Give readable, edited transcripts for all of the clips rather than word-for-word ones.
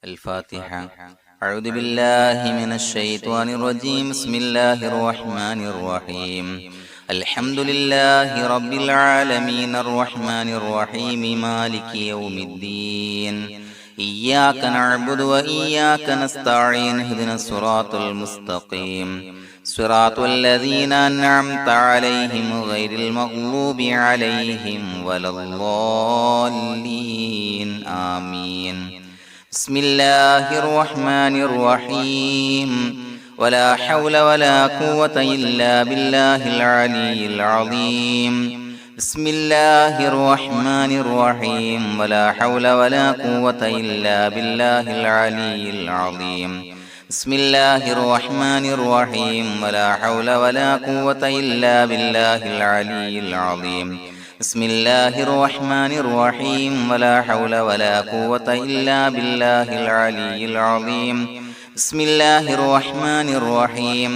الفاتحة. أعوذ بالله من الشيطان الرجيم. بسم الله الرحمن الرحيم. الحمد لله رب العالمين الرحمن الرحيم مالك يوم الدين. إياك نعبد وإياك نستعين. اهدنا الصراط المستقيم صراط الذين أنعمت عليهم غير المغضوب عليهم ولا الضالين. آمين. بسم الله الرحمن الرحيم. ولا حول ولا قوة إلا بالله العلي العظيم. بسم الله الرحمن الرحيم. ولا حول ولا قوة إلا بالله العلي العظيم. بسم الله الرحمن الرحيم. ولا حول ولا قوة إلا بالله العلي العظيم. بسم الله الرحمن الرحيم. ولا حول ولا قوة إلا بالله العلي العظيم. بسم الله الرحمن الرحيم.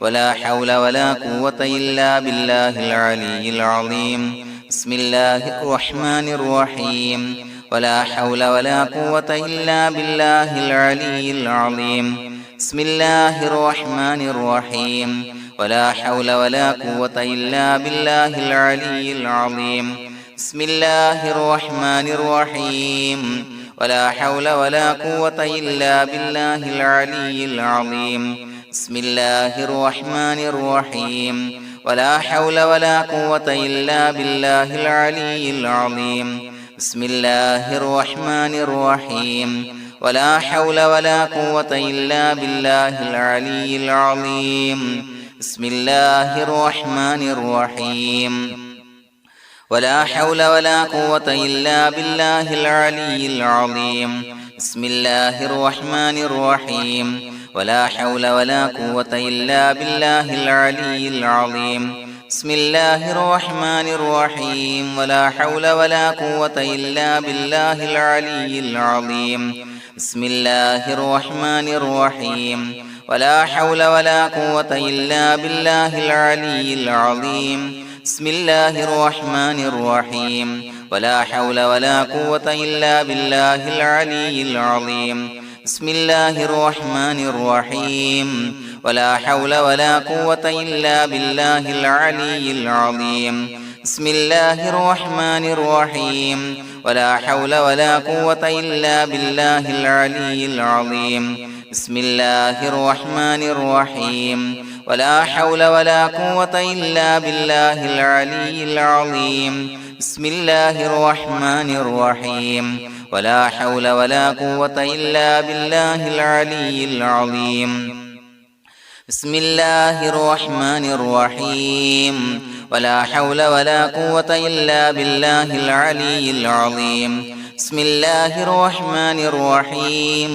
ولا حول ولا قوة إلا بالله العلي العظيم. بسم الله الرحمن الرحيم. ولا حول ولا قوة إلا بالله العلي العظيم. بسم الله الرحمن الرحيم. ولا حول ولا قوة إلا بالله العلي العظيم. بسم الله الرحمن الرحيم. ولا حول ولا قوة إلا بالله العلي العظيم. بسم الله الرحمن الرحيم. ولا حول ولا قوة إلا بالله العلي العظيم. بسم الله الرحمن الرحيم. ولا حول ولا قوة إلا بالله العلي العظيم. بسم الله الرحمن الرحيم. ولا حول ولا قوة إلا بالله العلي العظيم. بسم الله الرحمن الرحيم. ولا حول ولا قوة إلا بالله العلي العظيم. بسم الله الرحمن الرحيم. ولا حول ولا قوة إلا بالله العلي العظيم. بسم الله الرحمن الرحيم. ولا حول ولا قوة إلا بالله العلي العظيم. بسم الله الرحمن الرحيم. ولا حول ولا قوة إلا بالله العلي العظيم. بسم الله الرحمن الرحيم. ولا حول ولا قوة إلا بالله العلي العظيم. بسم الله الرحمن الرحيم. ولا حول ولا قوة إلا بالله العلي العظيم. بسم الله الرحمن الرحيم. ولا حول ولا قوة إلا بالله العلي العظيم. بسم الله الرحمن الرحيم. ولا حول ولا قوة إلا بالله العلي العظيم. بسم الله الرحمن الرحيم. ولا حول ولا قوة إلا بالله العلي العظيم. بسم الله الرحمن الرحيم.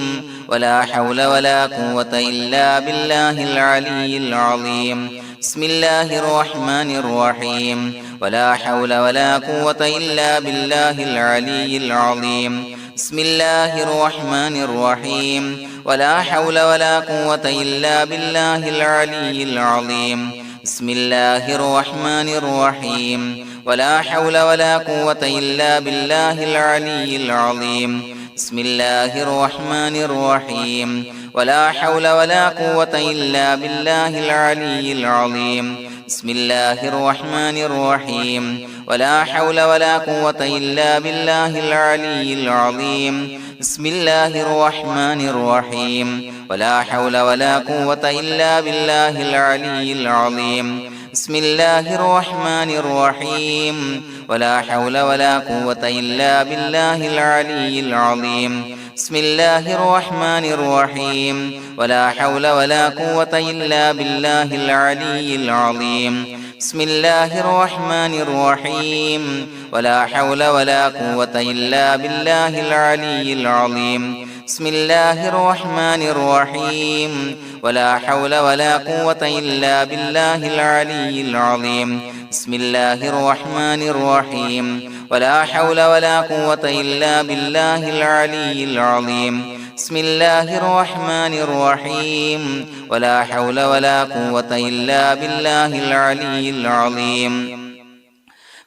ولا حول ولا قوة إلا بالله العلي العظيم. بسم الله الرحمن الرحيم. ولا حول ولا قوة إلا بالله العلي العظيم. بسم الله الرحمن الرحيم. ولا حول ولا قوة إلا بالله العلي العظيم. بسم الله الرحمن الرحيم. ولا حول ولا قوة إلا بالله العلي العظيم. بسم الله الرحمن الرحيم. ولا حول ولا قوة إلا بالله العلي العظيم. بسم الله الرحمن الرحيم. ولا حول ولا قوة إلا بالله العلي العظيم. بسم الله الرحمن الرحيم. ولا حول ولا قوة إلا بالله العلي العظيم. بسم الله الرحمن الرحيم. ولا حول ولا قوة إلا بالله العلي العظيم. بسم الله الرحمن الرحيم. ولا حول ولا قوة إلا بالله العلي العظيم. بسم الله الرحمن الرحيم. ولا حول ولا قوة إلا بالله العلي العظيم. بسم الله الرحمن الرحيم. ولا حول ولا قوة إلا بالله العلي العظيم. بسم الله الرحمن الرحيم. ولا حول ولا قوة إلا بالله العلي العظيم. بسم الله الرحمن الرحيم. ولا حول ولا قوة إلا بالله العلي العظيم.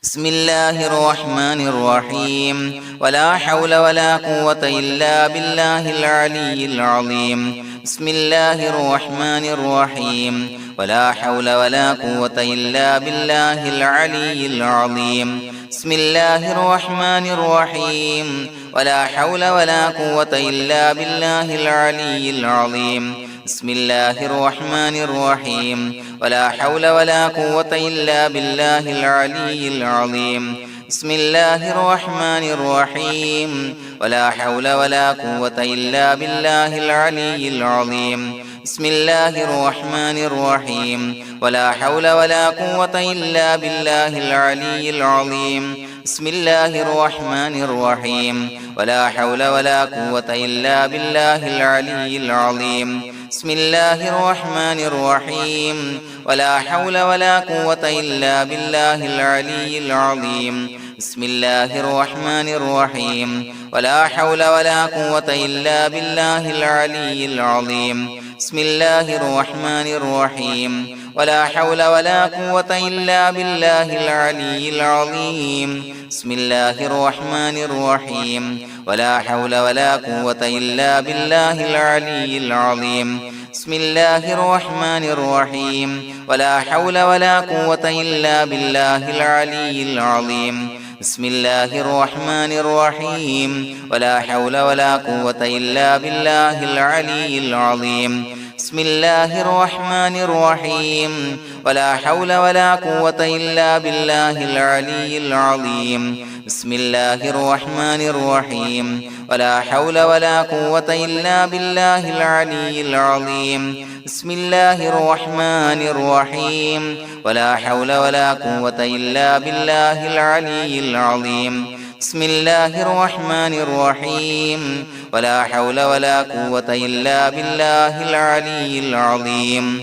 بسم الله الرحمن الرحيم ولا حول ولا قوة إلا بالله العلي العظيم بسم الله الرحمن الرحيم ولا حول ولا قوة إلا بالله العلي العظيم بسم الله الرحمن الرحيم ولا حول ولا قوة إلا بالله العلي العظيم بسم الله الرحمن الرحيم ولا حول ولا قوة إلا بالله العلي العظيم بسم الله الرحمن الرحيم ولا حول ولا قوة إلا بالله العلي العظيم بسم الله الرحمن الرحيم ولا حول ولا قوة إلا بالله العلي العظيم بسم الله الرحمن الرحيم ولا حول ولا قوة إلا بالله العلي العظيم بسم الله الرحمن الرحيم ولا حول ولا قوة إلا بالله العلي العظيم بسم الله الرحمن الرحيم ولا حول ولا قوة إلا بالله العلي العظيم بسم الله الرحمن الرحيم ولا حول ولا قوة إلا بالله العلي العظيم بسم الله الرحمن الرحيم ولا حول ولا قوة إلا بالله العلي العظيم بسم الله الرحمن الرحيم ولا حول ولا قوة إلا بالله العلي العظيم بسم الله الرحمن الرحيم ولا حول ولا قوة إلا بالله العلي العظيم بسم الله الرحمن الرحيم ولا حول ولا قوة إلا بالله العلي العظيم بسم الله الرحمن الرحيم ولا حول ولا قوة إلا بالله العلي العظيم بسم الله الرحمن الرحيم ولا حول ولا قوة إلا بالله العلي العظيم بسم الله الرحمن الرحيم ولا حول ولا قوة إلا بالله العلي العظيم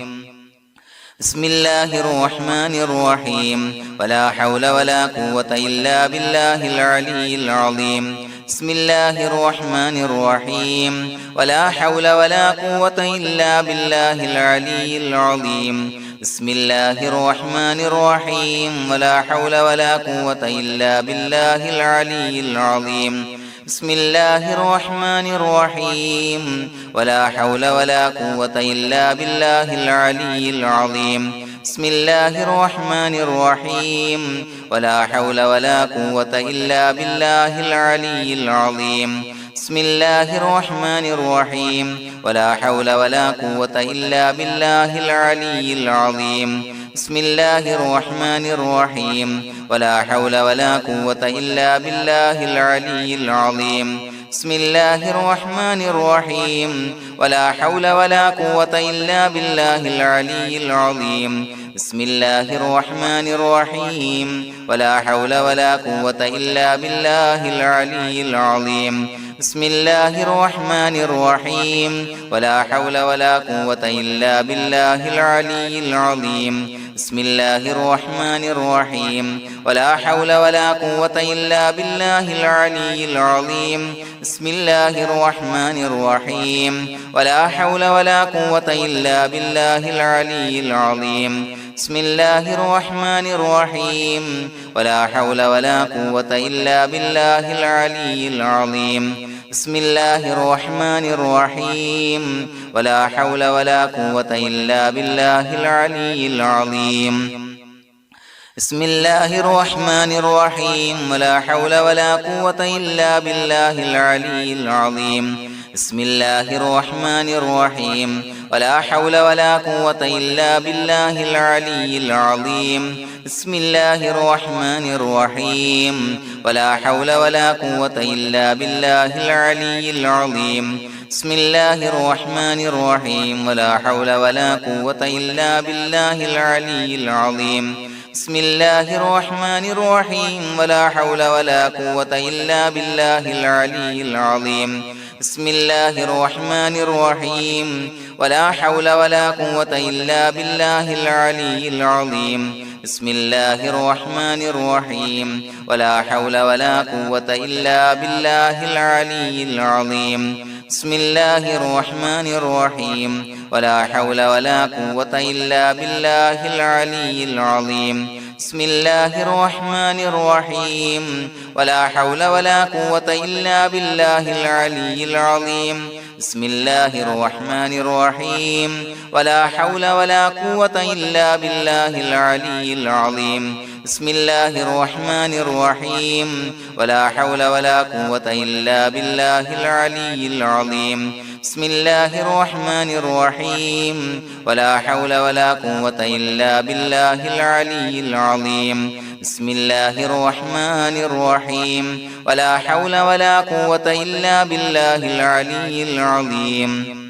بسم الله الرحمن الرحيم ولا حول ولا قوة إلا بالله العلي العظيم بسم الله الرحمن الرحيم ولا حول ولا قوة إلا بالله العلي العظيم بسم الله الرحمن الرحيم ولا حول ولا قوة إلا بالله العلي العظيم بسم الله الرحمن الرحيم ولا حول ولا قوة إلا بالله العلي العظيم بسم الله الرحمن الرحيم ولا حول ولا قوة إلا بالله العلي العظيم بسم الله الرحمن الرحيم ولا حول ولا قوة إلا بالله العلي العظيم بسم الله الرحمن الرحيم ولا حول ولا قوة إلا بالله العلي العظيم بسم الله الرحمن الرحيم ولا حول ولا قوة إلا بالله العلي العظيم بسم الله الرحمن الرحيم ولا حول ولا قوة إلا بالله العلي العظيم بسم الله الرحمن الرحيم ولا حول ولا قوة إلا بالله العلي العظيم بسم الله الرحمن الرحيم ولا حول ولا قوة إلا بالله العلي العظيم بسم الله الرحمن الرحيم ولا حول ولا قوة إلا بالله العلي العظيم بسم الله الرحمن الرحيم ولا حول ولا قوة إلا بالله العلي العظيم بسم الله الرحمن الرحيم ولا حول ولا قوة إلا بالله العلي العظيم بسم الله الرحمن الرحيم ولا حول ولا قوة إلا بالله العلي العظيم بسم الله الرحمن الرحيم ولا حول ولا قوة إلا بالله العلي العظيم بسم الله الرحمن الرحيم ولا حول ولا قوة إلا بالله العلي العظيم بسم الله الرحمن الرحيم ولا حول ولا قوة إلا بالله العلي العظيم بسم الله الرحمن الرحيم ولا حول ولا قوة إلا بالله العلي العظيم بسم الله الرحمن الرحيم ولا حول ولا قوة إلا بالله العلي العظيم بسم الله الرحمن الرحيم ولا حول ولا قوة إلا بالله العلي العظيم بسم الله الرحمن الرحيم ولا حول ولا قوة إلا بالله العلي العظيم بسم الله الرحمن الرحيم ولا حول ولا قوة إلا بالله العلي العظيم بسم الله الرحمن الرحيم ولا حول ولا قوة إلا بالله العلي العظيم بسم الله الرحمن الرحيم ولا حول ولا قوة إلا بالله العلي العظيم بسم الله الرحمن الرحيم ولا حول ولا قوة إلا بالله العلي العظيم بسم الله الرحمن الرحيم ولا حول ولا قوة إلا بالله العلي العظيم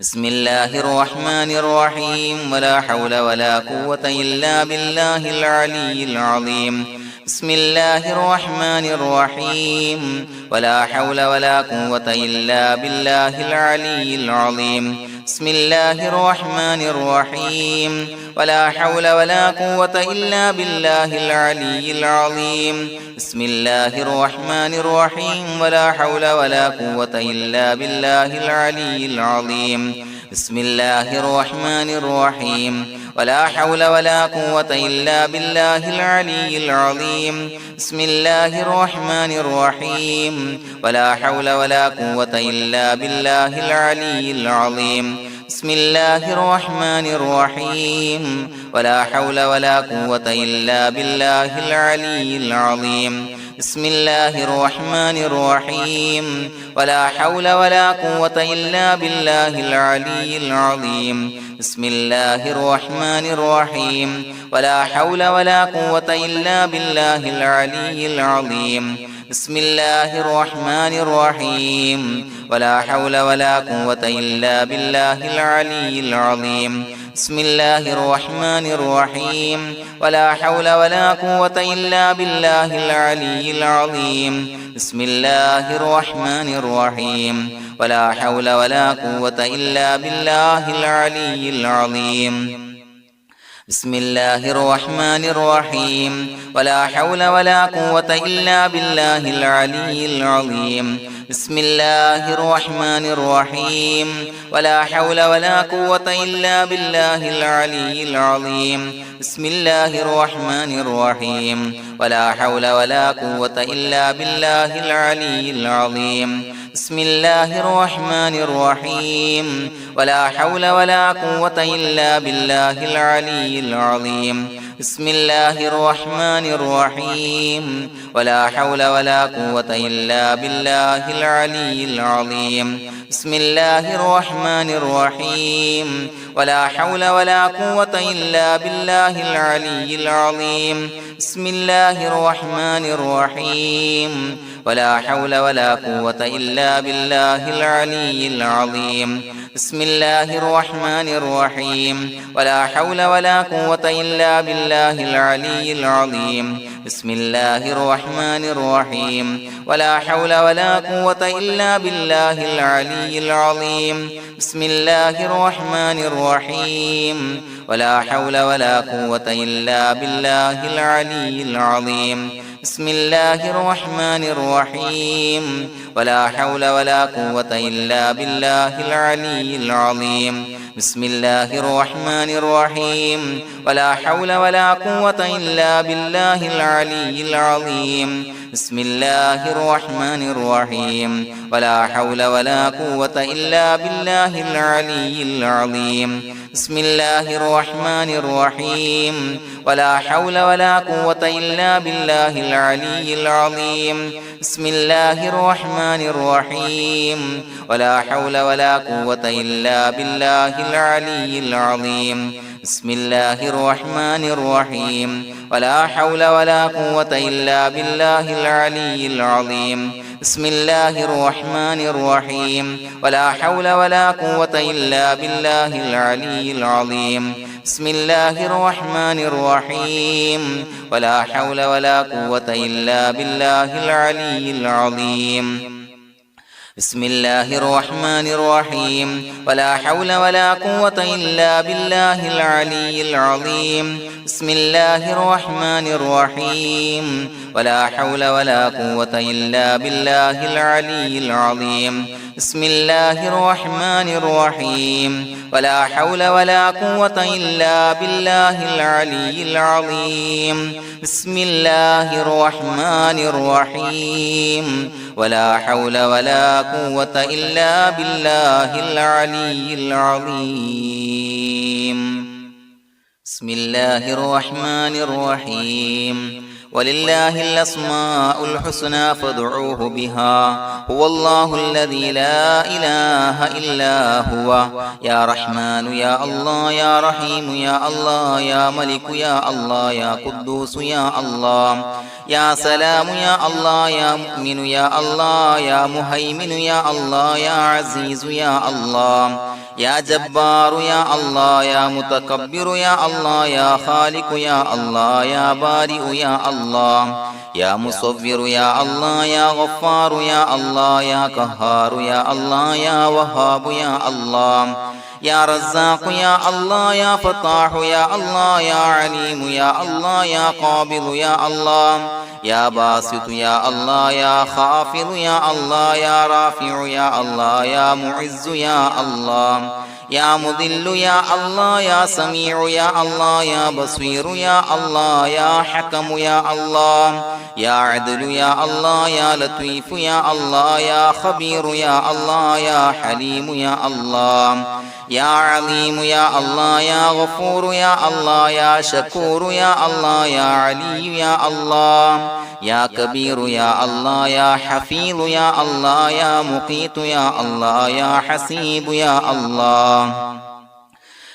بسم الله الرحمن الرحيم ولا حول ولا قوة إلا بالله العلي العظيم بسم الله الرحمن الرحيم ولا حول ولا قوة إلا بالله العلي العظيم بسم الله الرحمن الرحيم ولا حول ولا قوة إلا بالله العلي العظيم بسم الله الرحمن الرحيم ولا حول ولا قوة إلا بالله العلي العظيم بسم الله الرحمن الرحيم ولا حول ولا قوة إلا بالله العلي العظيم بسم الله الرحمن الرحيم ولا حول ولا قوة إلا بالله العلي العظيم بسم الله الرحمن الرحيم ولا حول ولا قوة إلا بالله العلي العظيم بسم الله الرحمن الرحيم ولا حول ولا قوة إلا بالله العلي العظيم بسم الله الرحمن الرحيم ولا حول ولا قوة إلا بالله العلي العظيم بسم الله الرحمن الرحيم ولا حول ولا قوة إلا بالله العلي العظيم بسم الله الرحمن الرحيم ولا حول ولا قوة إلا بالله العلي العظيم بسم الله الرحمن الرحيم ولا حول ولا قوة إلا بالله العلي العظيم بسم الله الرحمن الرحيم ولا حول ولا قوة إلا بالله العلي العظيم بسم الله الرحمن الرحيم ولا حول ولا قوة إلا بالله العلي العظيم بسم الله الرحمن الرحيم ولا حول ولا قوة إلا بالله العلي العظيم بسم الله الرحمن الرحيم ولا حول ولا قوة إلا بالله العلي العظيم بسم الله الرحمن الرحيم ولا حول ولا قوة إلا بالله العلي العظيم بسم الله الرحمن الرحيم ولا حول ولا قوة إلا بالله العلي العظيم بسم الله الرحمن الرحيم ولا حول ولا قوة إلا بالله العلي العظيم بسم الله الرحمن الرحيم ولا حول ولا قوة إلا بالله العلي العظيم بسم الله الرحمن الرحيم ولا حول ولا قوة إلا بالله العلي العظيم بسم الله الرحمن الرحيم ولا حول ولا قوة إلا بالله العلي العظيم بسم الله الرحمن الرحيم ولا حول ولا قوة إلا بالله العلي العظيم بسم الله الرحمن الرحيم ولا حول ولا قوة إلا بالله العلي العظيم بسم الله الرحمن الرحيم ولا حول ولا قوة إلا بالله العلي العظيم بسم الله الرحمن الرحيم ولا حول ولا قوة إلا بالله العلي العظيم بسم الله الرحمن الرحيم ولا حول ولا قوة إلا بالله العلي العظيم بسم الله الرحمن الرحيم ولا حول ولا قوة إلا بالله العلي العظيم بسم الله الرحمن الرحيم ولا حول ولا قوة إلا بالله العلي العظيم بسم الله الرحمن الرحيم ولا حول ولا قوة إلا بالله العلي العظيم بسم الله الرحمن الرحيم ولا حول ولا قوة إلا بالله العلي العظيم بسم الله الرحمن الرحيم ولا حول ولا قوة إلا بالله العلي العظيم بسم الله الرحمن الرحيم ولا حول ولا قوة إلا بالله العلي العظيم بسم الله الرحمن الرحيم ولا حول ولا قوة إلا بالله العلي العظيم بسم الله الرحمن الرحيم ولله الأسماء الحسنى فادعوه بها هو الله الذي لا إله إلا هو يا رحمن يا الله يا رحيم يا الله يا ملك يا الله يا قدوس يا الله يا سلام يا الله يا مؤمن يا الله يا مهيمن يا الله يا عزيز يا الله يا جبار يا الله يا متكبر يا الله يا خالق يا الله يا بارئ يا الله يا مصور يا الله يا غفار يا الله يا قهار يا الله يا وهاب يا الله يا رزاق يا الله يا فتاح يا الله يا عليم يا الله يا قابض يا الله يا باسط يا الله يا خافض يا الله يا رافع يا الله يا معز يا الله يا مذل يا الله يا سميع يا الله يا بصير يا الله يا حكم يا الله يا عدل يا الله يا لطيف يا الله يا خبير يا الله يا حليم يا الله يا عليم يا الله يا غفور يا الله يا شكور يا الله يا علي يا الله يا كبير يا الله يا حفيظ يا الله يا مقيت يا الله يا حسيب يا الله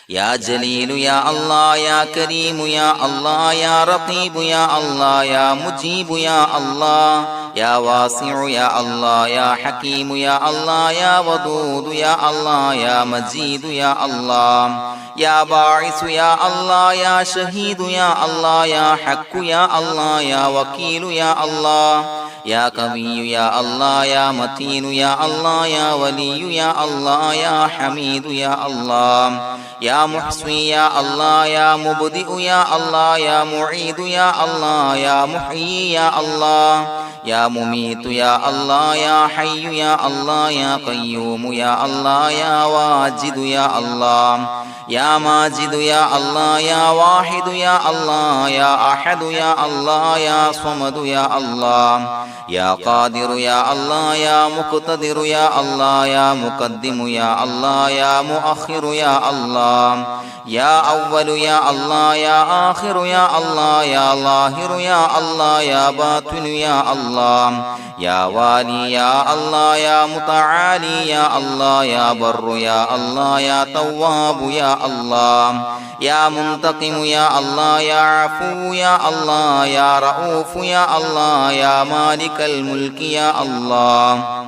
يا جليل يا الله يا كريم يا الله يا رقيب يا الله يا مجيب يا الله يا واسع يا الله يا حكيم يا الله يا ودود يا الله يا مجيد يا الله يا باعث يا الله يا شهيد يا الله يا حق يا الله يا وكيل يا الله يا قوي يا الله يا متين يا الله يا ولي يا الله يا حميد يا الله يا محصي يا الله يا مبدئ يا الله يا معيد يا الله يا محيي يا الله يا مميت يا الله يا حي يا الله يا قيوم يا الله يا واجد يا الله يا ماجد يا الله يا واحد يا الله يا أحد يا الله يا صمد يا الله يا قادر يا الله يا مقتدر يا الله يا مقدم يا الله يا مؤخر يا الله يا أول يا الله يا آخر يا الله يا ظاهر يا الله يا باطن يا الله يا والي يا الله يا متعالي يا الله يا بر يا الله يا تواب يا الله يا منتقم يا الله يا عفو يا الله يا رؤوف يا الله يا مالك الملك يا الله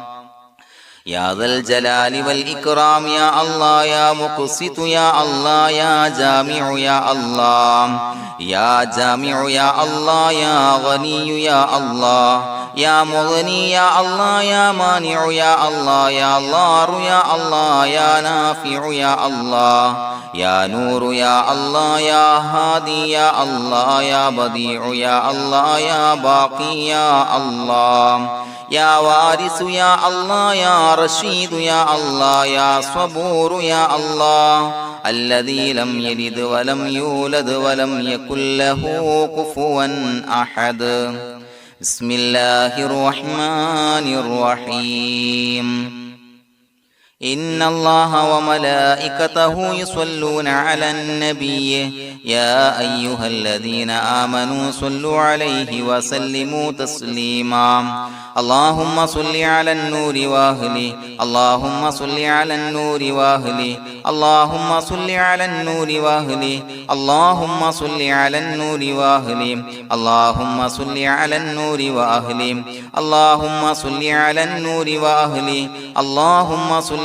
يا ذا الجلال والإكرام يا الله يا مقسط يا الله يا جامع يا الله يا جامع يا الله يا غني يا الله يا مغني يا الله يا مانع يا الله يا ضار يا الله يا نافع يا الله يا نور يا الله يا هادي يا الله يا بديع يا الله يا باقي يا الله يا وارث يا الله يا رشيد يا الله يا صبور يا الله الذي لم يلد ولم يولد ولم يكن له كفوا أحد بسم الله الرحمن الرحيم إن الله وملائكته يصلون على النبي يا أيها الذين آمنوا صلوا عليه وسلموا تسليما اللهم صل على النور وأهله اللهم صل على النور وأهله اللهم صل على النور وأهله اللهم صل على النور وأهله اللهم صل على النور وأهله اللهم صل على النور وأهله اللهم صل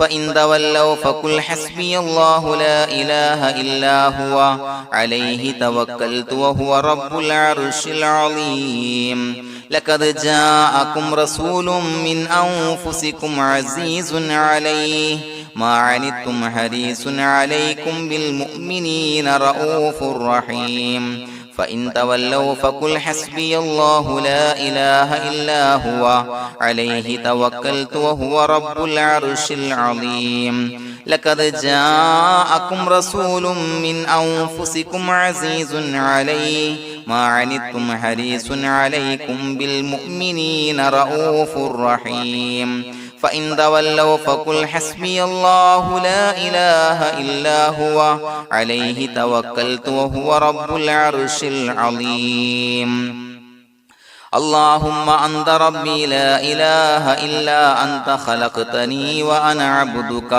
فإن تولوا فقل حسبي الله لا إله إلا هو عليه توكلت وهو رب العرش العظيم لقد جاءكم رسول من أنفسكم عزيز عليه ما عنتم حريص عليكم بالمؤمنين رؤوف رحيم فإن تولوا فقل حسبي الله لا إله إلا هو عليه توكلت وهو رب العرش العظيم لقد جاءكم رسول من أنفسكم عزيز عليه ما عنتم حريص عليكم بالمؤمنين رؤوف رحيم فإن تولوا فقل حسبي الله لا إله إلا هو عليه توكلت وهو رب العرش العظيم اللهم أنت ربي لا إله إلا أنت خلقتني وأنا عبدك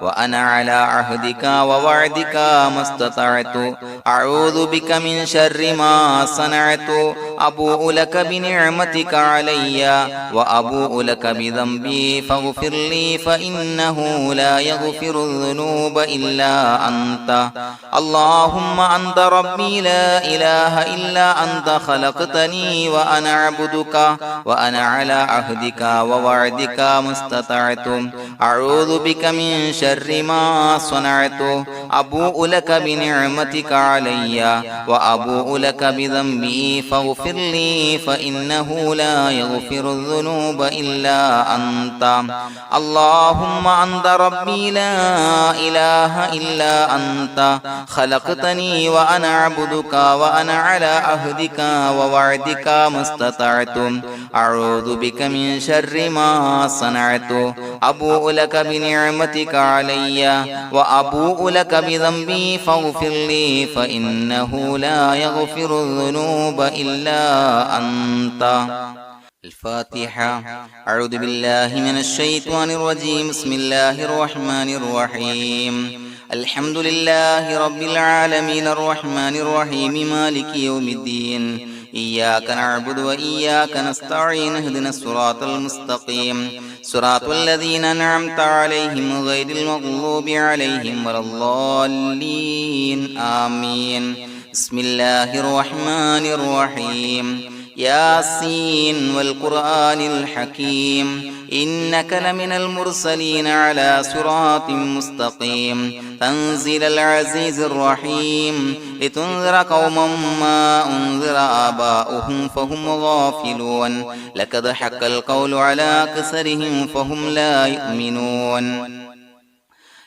وأنا على عهدك ووعدك ما استطعت أعوذ بك من شر ما صنعت أبوء لك بنعمتك علي وأبوء لك بذنبي فاغفر لي فإنه لا يغفر الذنوب إلا أنت اللهم أنت ربي لا إله إلا أنت خلقتني وأنا عبدك وأنا على عهدك ووعدك ما استطعت أعوذ بك من شر ما صنعت أبوء لك بنعمتك علي وأبوء لك بذنبي فاغفر لي فإنه لا يغفر الذنوب إلا أنت اللهم أنت ربي لا إله إلا أنت خلقتني وأنا عبدك وأنا على عهدك ووعدك ما استطعت أعوذ بك من شر ما صنعت أبوء لك بنعمتك علي وأبوء لك بذنبي فاغفر لي فإنه لا يغفر الذنوب إلا أنت الفاتحة أعوذ بالله من الشيطان الرجيم بسم الله الرحمن الرحيم الحمد لله رب العالمين الرحمن الرحيم مالك يوم الدين إياك نعبد وإياك نستعين اهدنا الصراط المستقيم صراط الذين أنعمت عليهم غير المغضوب عليهم ولا الضالين آمين بسم الله الرحمن الرحيم ياسين والقرآن الحكيم إنك لمن المرسلين على صراط مستقيم تنزيل العزيز الرحيم لتنذر قوما ما أنذر آباؤهم فهم غافلون لقد حق القول على أكثرهم فهم لا يؤمنون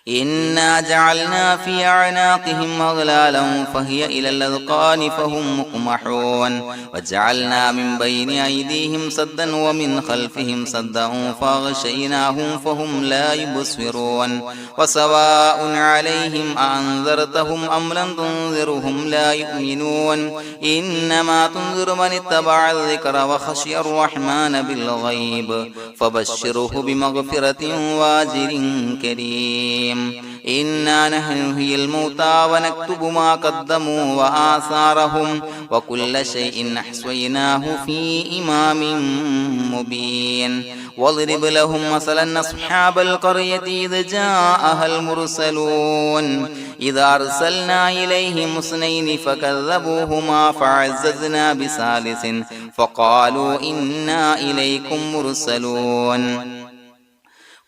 إنا جعلنا في أعناقهم أغلالا فهي إلى الأذقان فهم مقمحون وجعلنا من بين أيديهم سدا ومن خلفهم سدا فأغشيناهم فهم لا يبصرون وسواء عليهم أأنذرتهم أم لم تنذرهم لا يؤمنون إنما تنذر من اتبع الذكر وخشي الرحمن بالغيب فبشره بمغفرة وأجر كريم إنا نحن نحيي الموتى ونكتب ما قدموا وآثارهم وكل شيء أحصيناه في إمام مبين واضرب لهم مثلا أصحاب القرية إذ جاءها المرسلون إذا أرسلنا إليهم اثنين فكذبوهما فعززنا بثالث فقالوا إنا إليكم مرسلون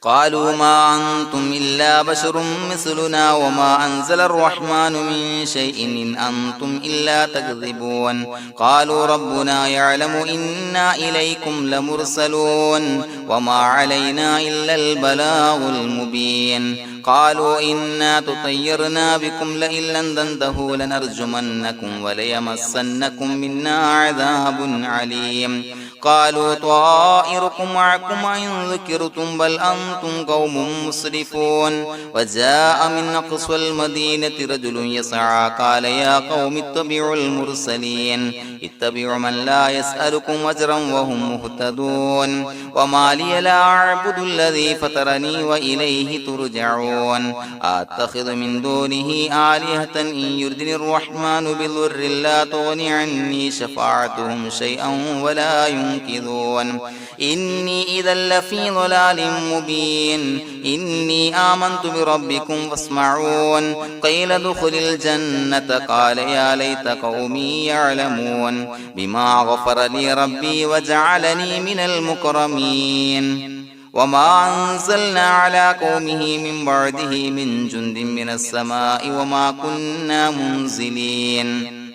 قالوا ما أنتم إلا بشر مثلنا وما أنزل الرحمن من شيء إن أنتم إلا تكذبون قالوا ربنا يعلم إنا إليكم لمرسلون وما علينا إلا البلاغ المبين قالوا إنا تطيرنا بكم لئن لم تنتهوا لنرجمنكم وليمسنكم منا عذاب عليم قالوا طائركم معكم إن ذكرتم بل أنتم قوم مسرفون وجاء من أقصى المدينة رجل يسعى قال يا قوم اتبعوا المرسلين اتبعوا من لا يسألكم أجرا وهم مهتدون وما لي لا أعبد الذي فطرني وإليه ترجعون أتخذ من دونه آلهة إن يردني الرحمن بضر لا تغني عني شفاعتهم شيئا ولا ينصرون ينكثون إني إذا لفي ضلال مبين إني آمنت بربكم فاسمعون قيل ادخل الجنة قال يا ليت قومي يعلمون بما غفر لي ربي وجعلني من المكرمين وما أنزلنا على قومه من بعده من جند من السماء وما كنا منزلين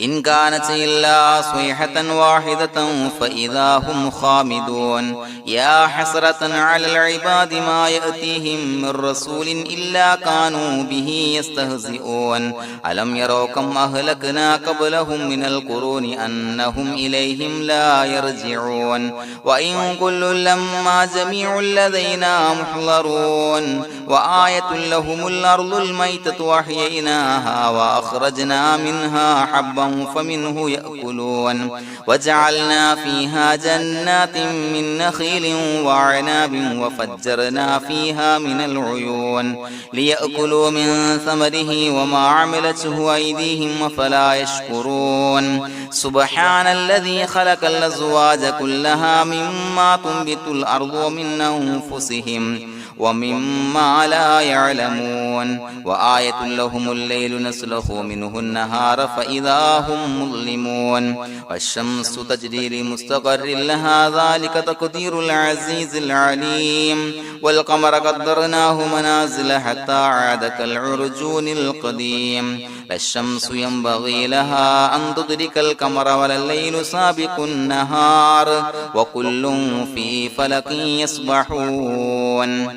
إن كانت إلا صيحة واحدة فإذا هم خامدون يا حسرة على العباد ما يأتيهم من رسول إلا كانوا به يستهزئون ألم يروا كم أهلكنا قبلهم من القرون أنهم إليهم لا يرجعون وإن كل لما جميع لدينا محضرون وآية لهم الأرض الميتة وأحييناها وأخرجنا منها حبا فمنه يأكلون وجعلنا فيها جنات من نخيل وعناب وفجرنا فيها من العيون ليأكلوا من ثمره وما عملته أيديهم فلا يشكرون سبحان الذي خلق الأزواج كلها مما تنبت الأرض ومن أنفسهم ومما لا يعلمون وآية لهم الليل نسلخ منه النهار فإذا هم مظلمون والشمس تجري لمستقر لها ذلك تقدير العزيز العليم والقمر قدرناه منازل حتى عاد كالعرجون القديم لا الشمس ينبغي لها أن تدرك القمر ولا الليل سابق النهار وكل في فلك يسبحون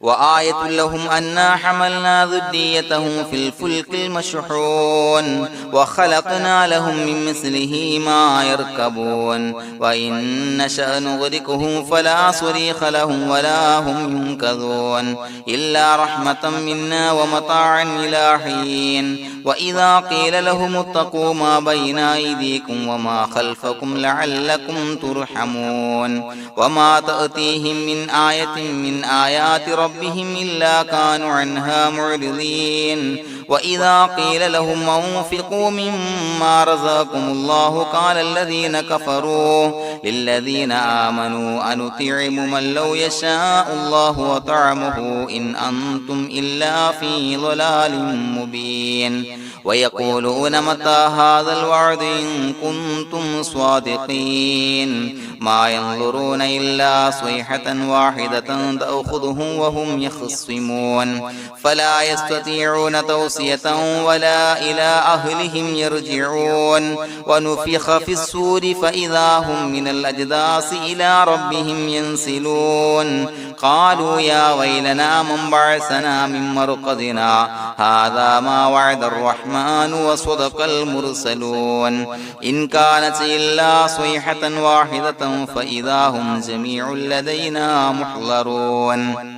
وآية لهم أنا حملنا ذريتهم في الفلك المشحون وخلقنا لهم من مثله ما يركبون وإن نشأ نغرقهم فلا صريخ لهم ولا هم ينقذون إلا رحمة منا ومتاعا إلى حين وإذا قيل لهم اتقوا ما بين أيديكم وما خلفكم لعلكم ترحمون وما تأتيهم من آية من آيات ربهم إلا كانوا عنها معرضين وإذا قيل لهم أنفقوا مما رزقكم الله قال الذين كفروا للذين آمنوا أنطعم من لو يشاء الله وطعمه إن أنتم إلا في ضلال مبين ويقولون متى هذا الوعد إن كنتم صادقين ما ينظرون إلا صيحة واحدة تأخذهم وهم يخصمون فلا يستطيعون توصية ولا إلى أهلهم يرجعون ونفخ في الصور فإذا هم من الأجداث إلى ربهم ينسلون قالوا يا ويلنا من بعثنا من مرقدنا هذا ما وعد الرحمن وصدق المرسلون إن كانت إلا صيحة واحدة فإذا هم جميع لدينا محضرون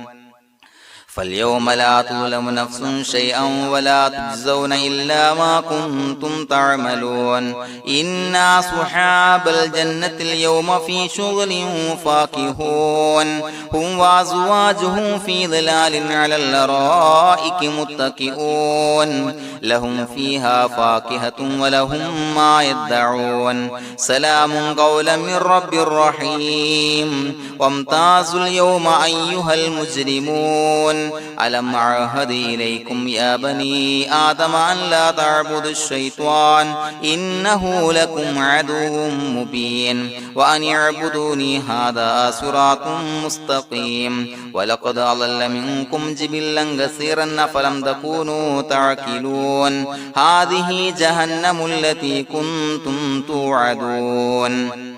فاليوم لا تظلم نفس شيئا ولا تجزون إلا ما كنتم تعملون إنا أصحاب الجنة اليوم في شغل فاكهون هم وأزواجهم في ظلال على الأرائك متكئون لهم فيها فاكهة ولهم ما يدعون سلام قولا من رب رحيم وامتازوا اليوم أيها المجرمون ألم أعهد إليكم يا بني آدم أن لا تعبدوا الشيطان إنه لكم عدو مبين وأن اعبدوني هذا صراط مستقيم ولقد أضل منكم جبلا كثيرا فلم تكونوا تعقلون هذه جهنم التي كنتم توعدون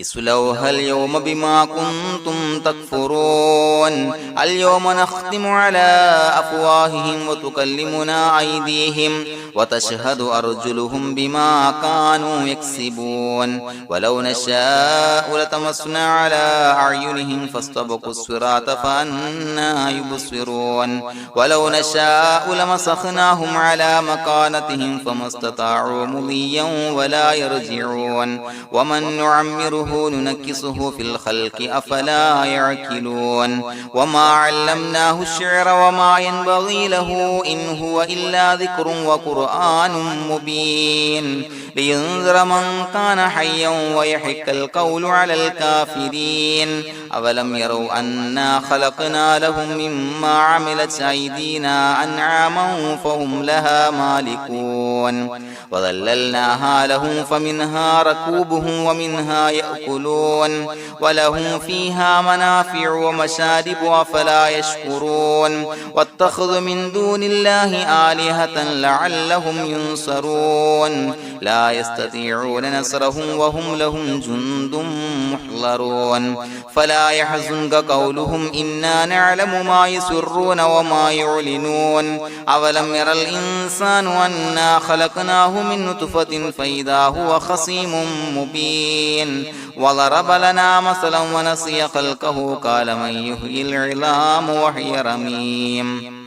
اصلوها اليوم بما كنتم تكفرون اليوم نختم على أفواههم وتكلمنا أيديهم وتشهد أرجلهم بما كانوا يكسبون ولو نشاء لتمسنا على أعينهم فاستبقوا الصراط فأنى يبصرون ولو نشاء لمسخناهم على مكانتهم فما استطاعوا مضيا ولا يرجعون ومن نعمره نعمره ننكسه في الخلق أفلا يعقلون وما علمناه الشعر وما ينبغي له إن هو إلا ذكر وقرآن مبين لينذر من كان حيا ويحق القول على الكافرين أولم يروا أنا خلقنا لهم مما عملت أيدينا أنعاما فهم لها مالكون وظللناها لهم فمنها ركوبهم ومنها يأكلون ولهم فيها منافع ومشارب أفلا يشكرون واتخذوا من دون الله آلهة لعلهم ينصرون لا يستطيعون نصرهم وهم لهم جند محضرون فلا يحزنك قولهم إنا نعلم ما يسرون وما يعلنون أولم ير الإنسان أنا خلقناه من نطفة فإذا هو خصيم مبين وضرب لنا مثلا ونسي خلقه قال من يحيي العظام وهي رميم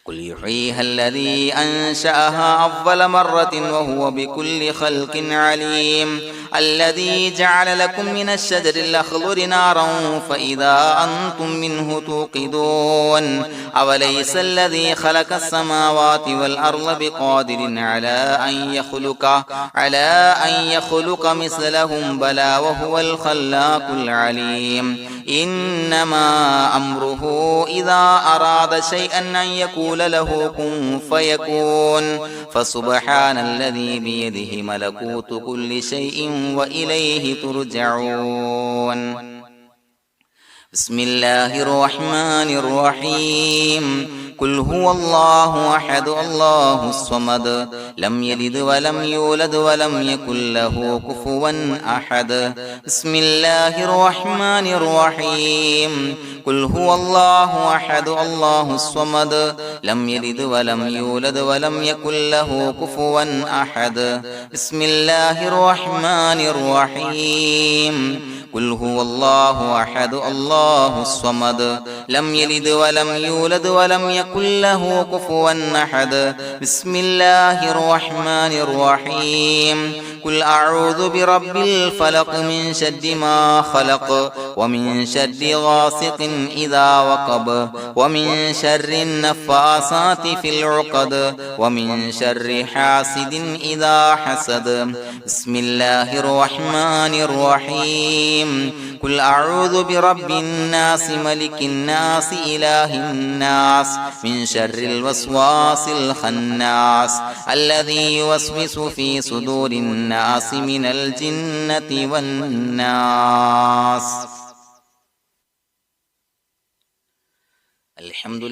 قل يحييها الذي أنشأها أول مرة وهو بكل خلق عليم الذي جعل لكم من الشجر الأخضر نارا فإذا أنتم منه توقدون أوليس الذي خلق السماوات والأرض بقادر على أن يخلق مثلهم بلى وهو الخلاق العليم إنما أمره إذا أراد شيئا أن يقول له كن فيكون فسبحان الذي بيده ملكوت كل شيء وإليه ترجعون بسم الله الرحمن الرحيم قل هو الله أحد الله الصمد لم يلد ولم يولد ولم يكن له كفوا أحد بسم الله الرحمن الرحيم قل هو الله أحد الله الصمد لم يلد ولم يولد ولم يكن له كفوا أحد بسم الله الرحمن الرحيم قل هو الله أحد الله الصمد لم يلد ولم يولد ولم يكن له كفوا أحد بسم الله الرحمن الرحيم قل أعوذ برب الفلق من شر ما خلق ومن شر غاسق إذا وقب ومن شر النفاثات في العقد ومن شر حاسد إذا حسد بسم الله الرحمن الرحيم قل أعوذ برب الناس ملك الناس إله الناس من شر الوسواس الخناس الذي يوسوس في صدور الناس من الجنة والناس الحمد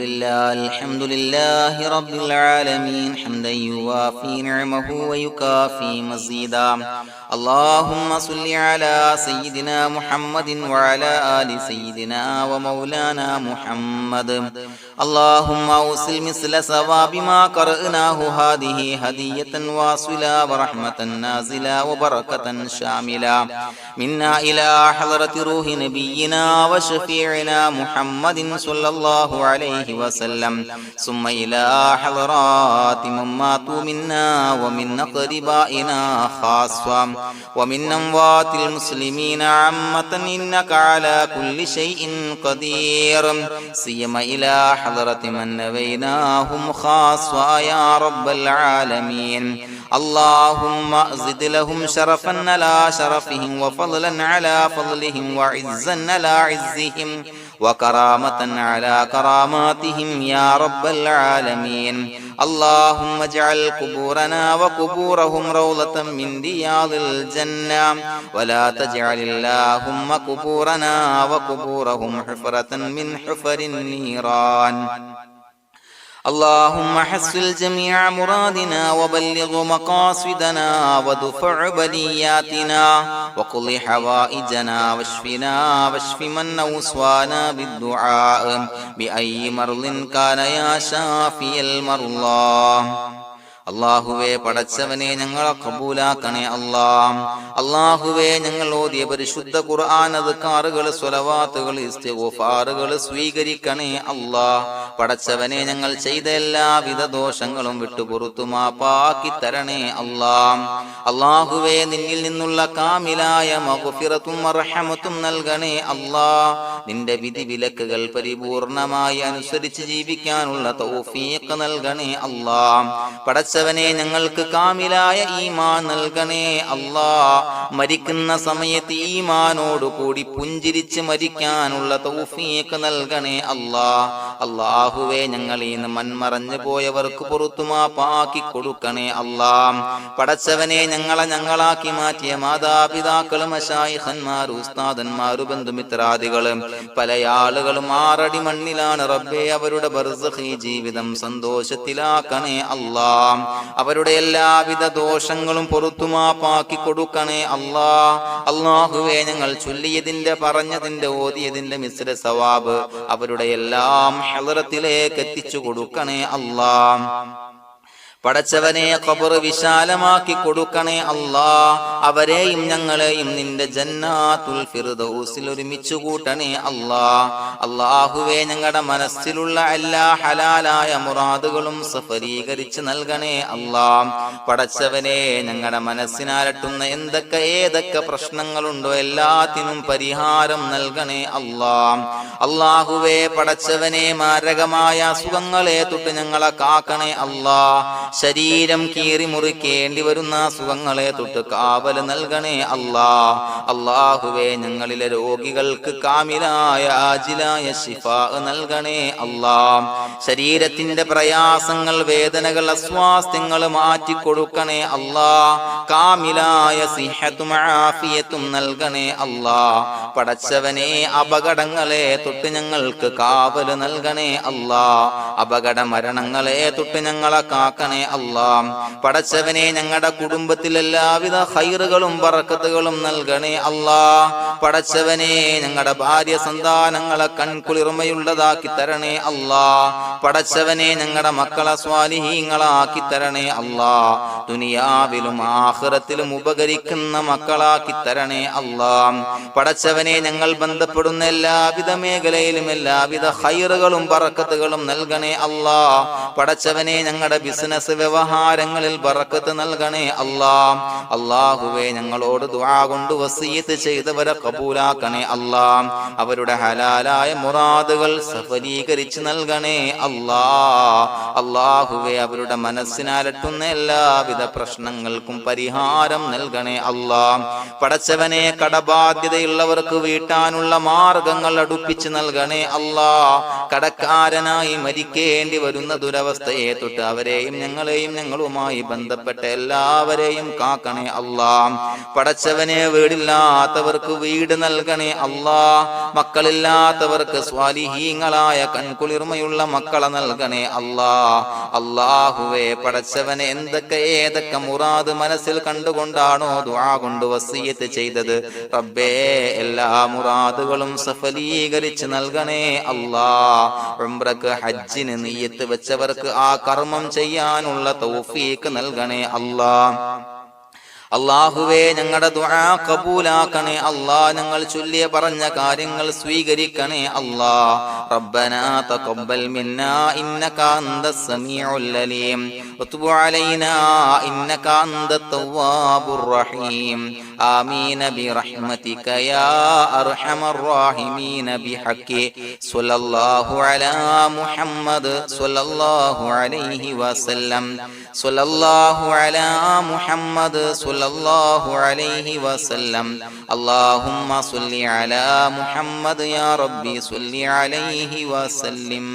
لله رب العالمين حمدا يوافي نعمه ويكافي مزيدا اللهم صل على سيدنا محمد وعلى آل سيدنا ومولانا محمد اللهم أوصل مثل ثواب ما قرأناه هذه هدية واصلة ورحمة نازلة وبركة شاملة منا إلى حضرة روح نبينا وشفيعنا محمد صلى الله عليه وسلم ثم إلى حضرات من ماتوا منا ومن أقربائنا خاصة ومن أموات المسلمين عامة إنك على كل شيء قدير سيما إلى حضرة من نبيناهم خاصة يا رب العالمين اللهم زد لهم شرفا على شرفهم وفضلا على فضلهم وعزا على عزهم وكرامة على كراماتهم يا رب العالمين اللهم اجعل قبورنا وقبورهم روضة من رياض الجنة ولا تجعل اللهم قبورنا وقبورهم حفرة من حفر النيران اللهم حصل جميع مرادنا وبلغ مقاصدنا ودفع بلياتنا وقض حوائجنا واشفنا واشف من أوصانا بالدعاء بأي مرض كان يا شافي المرضى അല്ലാഹുവേ പടച്ചവനെ ഞങ്ങളെ ഖബൂലാക്കണേ അല്ലാ. അല്ലാഹുവേ ഞങ്ങൾ ഓതിയ പരിശുദ്ധ ഖുർആൻ അദ്കാറുകൾ സ്വലവാത്തുകൾ ഇസ്തിഗ്ഫാറുകൾ സ്വീകരിക്കണേ അല്ലാ. പടച്ചവനെ ഞങ്ങൾ ചെയ്ത എല്ലാവിധ ദോഷങ്ങളും വിട്ടുപുറത്തു മാപ്പാക്കി തരണേ അല്ലാ. അല്ലാഹുവേ നിന്നിൽ നിന്നുള്ള കാമിലായ മഗ്ഫിറത്തും റഹ്മത്തും നൽകണേ അല്ലാ. നിന്റെ വിധി വിലക്കുകൾ പരിപൂർണമായി അനുസരിച്ച് ജീവിക്കാനുള്ള തൗഫീഖ് നൽകണേ അല്ലാ. പടച്ചവനെ ഞങ്ങൾക്ക് കാമിലായ ഈമാൻ നൽകണേ അല്ലാ. മരിക്കുന്ന സമയത്ത് ഈമാനോട് കൂടി പുഞ്ചിരിച്ച് മരിക്കാനുള്ള തൗഫീഖ് നൽകണേ അല്ലാ. അല്ലാഹുവേ ഞങ്ങളിൽ നിന്ന് മൺമറഞ്ഞു പോയവർക്ക് പുറത്തു മാപ്പാക്കി കൊടുക്കണേ അല്ലാ. പടച്ചവനെ ഞങ്ങളാക്കി മാറ്റിയ മാതാപിതാക്കളും മശായിഖന്മാരും ഉസ്താദന്മാരും ബന്ധുമിത്രാദികളും പല ആളുകളും 6 അടി മണ്ണിലാണ് റബ്ബേ. അവരുടെ ബർസഖി ജീവിതം സന്തോഷത്തിലാക്കണേ അല്ലാ. അവരുടെ എല്ലാവിധ ദോഷങ്ങളും പുറത്തു മാപ്പാക്കി കൊടുക്കണേ അല്ലാ. അല്ലാഹുവേ ഞങ്ങൾ ചൊല്ലിയതിന്റെ പറഞ്ഞതിന്റെ ഓതിയതിന്റെ മിശ്ര സവാബ് അവരുടെ എല്ലാം ഹളറത്തിലേക്ക് എത്തിച്ചു കൊടുക്കണേ അല്ലാ. പടച്ചവനെ ഖബർ വിശാലമാക്കി കൊടുക്കണേ അല്ലാ. അവരെയും ഞങ്ങളെയും നിന്റെ ജന്നാത്തുൽ ഫിർദൗസിൽ ഒരുമിച്ച് കൂട്ടണേ അല്ലാ. അല്ലാഹുവേ ഞങ്ങളുടെ മനസ്സിലുള്ള എല്ലാ ഹലാലായ മുറാദുകളും സഫലീകരിച്ച് നൽകണേ അല്ലാ. പടച്ചവനെ ഞങ്ങളുടെ മനസ്സിനാലട്ടുന്ന ഏതൊക്കെ പ്രശ്നങ്ങളുണ്ടോ എല്ലാത്തിനും പരിഹാരം നൽകണേ അല്ലാ. അല്ലാഹുവേ പടച്ചവനെ മാരകമായ അസുഖങ്ങളെ തൊട്ട് ഞങ്ങളെ കാക്കണേ അല്ലാ. ശരീരം കീറി മുറിക്കേണ്ടി വരുന്ന അസുഖങ്ങളെ തൊട്ട് കാവല് നൽകണേ അല്ലാ. അല്ലാഹുവേ ഞങ്ങളിലെ രോഗികൾക്ക് കാമിലായ ആജിലായ ശിഫാ നൽകണേ അല്ലാ. ശരീരത്തിന്റെ പ്രയാസങ്ങൾ വേദനകൾ അസ്വാസ്ഥ്യങ്ങൾ മാറ്റിക്കൊടുക്കണേ അല്ലാ. കാമിലായ സിഹത്തും ആഫിയത്തും നൽകണേ അല്ലാ. പടച്ചവനെ അപകടങ്ങളെ തൊട്ട് ഞങ്ങൾക്ക് കാവല് നൽകണേ അല്ലാ. അപകട മരണങ്ങളെ തൊട്ട് ഞങ്ങളെ കാക്കണേ അല്ലാ. പടച്ചവനെ ഞങ്ങളുടെ കുടുംബത്തിൽ എല്ലാവിധ ഖൈറുകളും ബറക്കത്തുകളും നൽകണേ അല്ലാ. പടച്ചവനെ ഞങ്ങളുടെ ഭാര്യ സന്താനങ്ങളെ കൺകുളിർമയുള്ളതാക്കി തരണേ അല്ലാ. പടച്ചവനെ ഞങ്ങളുടെ മക്കളെ സ്വാലിഹീങ്ങളാക്കി തരണേ അല്ലാ. ദുനിയാവിലും ആഖിറത്തിലും ഉപകരിക്കുന്ന മക്കളാക്കി തരണേ അല്ലാ. പടച്ചവനെ ഞങ്ങൾ ബന്ധപ്പെടുന്ന എല്ലാവിധ മേഖലയിലും എല്ലാവിധ ഖൈറുകളും ബറക്കത്തുകളും നൽകണേ അല്ലാ. പടച്ചവനെ ഞങ്ങളുടെ ബിസിനസ് വ്യവഹാരങ്ങളിൽ ബറക്കത്ത് നൽകണേ അല്ലാ. അല്ലാഹുവേ ഞങ്ങളോട് ദുആ കൊണ്ട് വസിയത്ത് ചെയ്തവരെ കബൂലാക്കണേ അല്ലാ. അവരുടെ ഹലാലായ മുറാദുകൾ സഫലീകരിച്ച് നൽകണേ അല്ലാ. അല്ലാഹുവേ അവരുടെ മനസ്സിനാലട്ടുന്ന എല്ലാവിധ പ്രശ്നങ്ങൾക്കും പരിഹാരം നൽകണേ അല്ലാ. പടച്ചവനെ കടബാധ്യതയുള്ളവർക്ക് വീട്ടാനുള്ള മാർഗങ്ങൾ അടുപ്പിച്ച് നൽകണേ അല്ലാ. കടക്കാരനായി മരിക്കേണ്ടി വരുന്ന ദുരവസ്ഥയെ തൊട്ട് അവരെയും ഞങ്ങളെയും ഞങ്ങളുമായി ബന്ധപ്പെട്ട എല്ലാവരെയും കാക്കണേ അല്ലാ. പടച്ചവനെ വീടില്ലാത്തവർക്ക് വീട് നൽകണേ അല്ലാ. മക്കളില്ലാത്തവർക്ക് സ്വാലിഹീങ്ങളായ കൺകുളിർമയുള്ള മക്കളെ നൽകണേ അല്ലാ. അല്ലാഹുവേ പടച്ചവനെ ഏതൊക്കെ മുറാദ് മനസ്സിൽ കണ്ടുകൊണ്ടാണോ ദുആ കൊണ്ട് വസിയത്ത് ചെയ്തത് റബ്ബേ എല്ലാ മുറാദുകളും സഫലീകരിച്ച് നൽകണേ അല്ലാ. ഉംറക്ക് ഹജ്ജിന് നിയ്യത്ത് വെച്ചവർക്ക് ആ കർമ്മം ചെയ്യാനുള്ള തൗഫീഖ് നൽകണേ അല്ലാ. അല്ലാഹുവേ ഞങ്ങളുടെ ദുആ ഖബൂലാക്കണേ അല്ലാ. ഞങ്ങൾ ചൊല്ലിയ പറഞ്ഞ കാര്യങ്ങൾ സ്വീകരിക്കണേ അല്ലാ. റബ്ബനാ തഖബ്ബൽ മിന്നാ ഇന്നക അന്തസ് സമീഉൽ അലീം വതുബ് അലൈനാ ഇന്നക അന്തത് തവ്വാബുർ റഹീം. ആമീൻ ബിറഹ്മതിക യാ അർഹമർ റഹീമീൻ ബിഹഖി സ്വല്ലല്ലാഹു അലാ മുഹമ്മദ് സ്വല്ലല്ലാഹു അലൈഹി വസല്ലം. സ്വല്ലല്ലാഹു അലാ മുഹമ്മദ് സ്വല്ലല്ലാഹു അലൈഹി വസല്ലം. അല്ലാഹുമ്മ സ്വല്ലി അലാ മുഹമ്മദ് യാ റബ്ബി സ്വല്ലി അലൈഹി വസല്ലം.